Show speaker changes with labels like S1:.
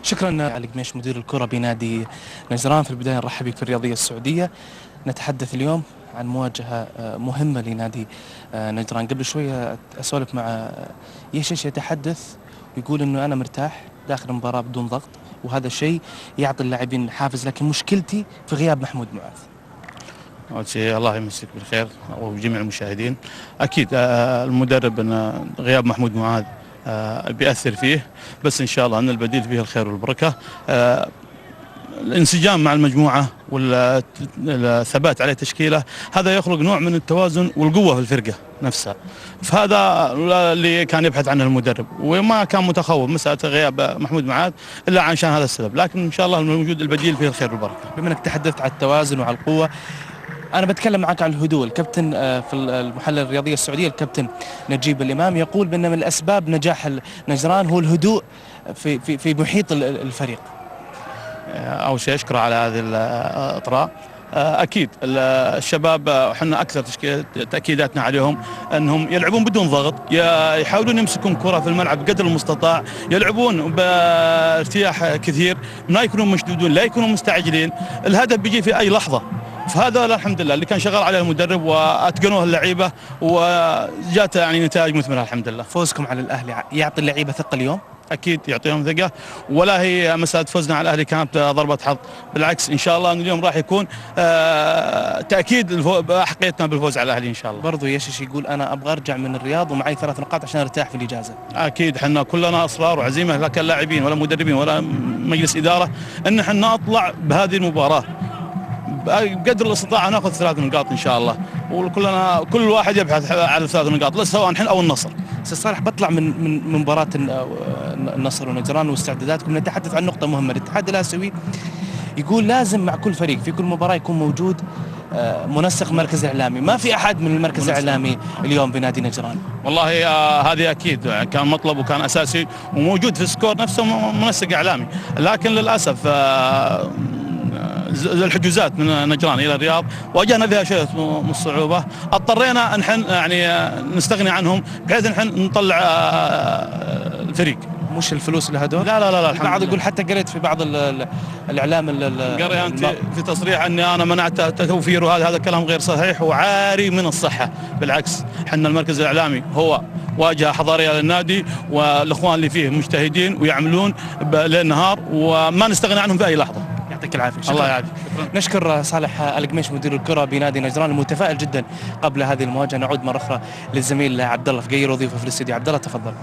S1: شكرا علي قميش مدير الكرة بنادي نجران. في البداية نرحب بك في الرياضية السعودية. نتحدث اليوم عن مواجهة مهمة لنادي نجران. قبل شوية أسولف مع يشش يتحدث ويقول إنه أنا مرتاح داخل المباراة بدون ضغط، وهذا الشيء يعطي اللاعبين حافز، لكن مشكلتي في غياب محمود معاذ.
S2: أول شيء الله يمسك بالخير وجميع المشاهدين. أكيد المدرب أن غياب محمود معاذ بيأثر فيه، بس إن شاء الله أن البديل فيه الخير والبركة. الانسجام مع المجموعة والثبات على تشكيله هذا يخلق نوع من التوازن والقوة في الفرقة نفسها، فهذا اللي كان يبحث عنه المدرب، وما كان متخوف مسألة غياب محمود معاذ إلا عشان هذا السبب، لكن إن شاء الله الموجود البديل فيه الخير والبركة.
S1: بما أنك تحدثت عن التوازن وعن القوة، أنا بتكلم معك عن الهدوء. الكابتن في المحلل الرياضية السعودية الكابتن نجيب الإمام يقول بأن من الأسباب نجاح نجران هو الهدوء في محيط الفريق.
S2: أول شيء أشكره على هذه الإطراء. أكيد الشباب احنا أكثر تأكيداتنا عليهم أنهم يلعبون بدون ضغط، يحاولون يمسكون كرة في الملعب قدر المستطاع، يلعبون بارتياح كثير، ما يكونون مشدودون، لا يكونوا مستعجلين، الهدف بيجي في أي لحظة. فهذا الحمد لله اللي كان شغال عليه المدرب واتقنوه اللعيبه وجات يعني نتائج مثمره الحمد لله.
S1: فوزكم على الأهلي يعطي اللعيبه ثقه اليوم؟
S2: اكيد يعطيهم ثقه، ولا هي مساله فوزنا على الاهلي كانت ضربه حظ، بالعكس ان شاء الله ان اليوم راح يكون تاكيد باحقيتنا بالفوز على الاهلي ان شاء الله.
S1: برضو يشش يقول انا ابغى ارجع من الرياض ومعي 3 نقاط عشان ارتاح في الاجازه.
S2: اكيد احنا كلنا اصرار وعزيمه، لا كلاعبين ولا مدربين ولا مجلس اداره، ان احنا نطلع بهذه المباراه بقدر الاستطاعه ناخذ 3 نقاط ان شاء الله، وكلنا كل واحد يبحث على 3 نقاط سواء الحين او النصر.
S1: استاذ صالح، بطلع من مباراه النصر ونجران واستعداداتكم، نتحدث عن نقطه مهمه. الاتحاد الاسيوي يقول لازم مع كل فريق في كل مباراه يكون موجود منسق مركز اعلامي، ما في احد من المركز الاعلامي اليوم بنادي نجران.
S2: والله هذه اكيد كان مطلب وكان اساسي وموجود في السكور نفسه منسق اعلامي، لكن للاسف الحجوزات من نجران الى الرياض واجهنا فيها شيء من الصعوبه، اضطرينا نحن يعني نستغني عنهم بحيث نحن نطلع الفريق.
S1: مش الفلوس اللي هدول؟
S2: لا
S1: البعض يقول، حتى قريت في بعض الاعلام
S2: قري انت في تصريح اني انا منعت توفير، وهذا كلام غير صحيح وعاري من الصحه، بالعكس احنا المركز الاعلامي هو واجهه حضاريه للنادي، والاخوان اللي فيه مجتهدين ويعملون ليل نهار وما نستغني عنهم في اي لحظه.
S1: يعطيك العافيه.
S2: الله يعافيك.
S1: نشكر صالح القميش مدير الكره بنادي نجران، المتفائل جدا قبل هذه المواجهه. نعود مره اخرى للزميل عبد الله فقير وضيفه في الاستديو. عبد الله تفضل.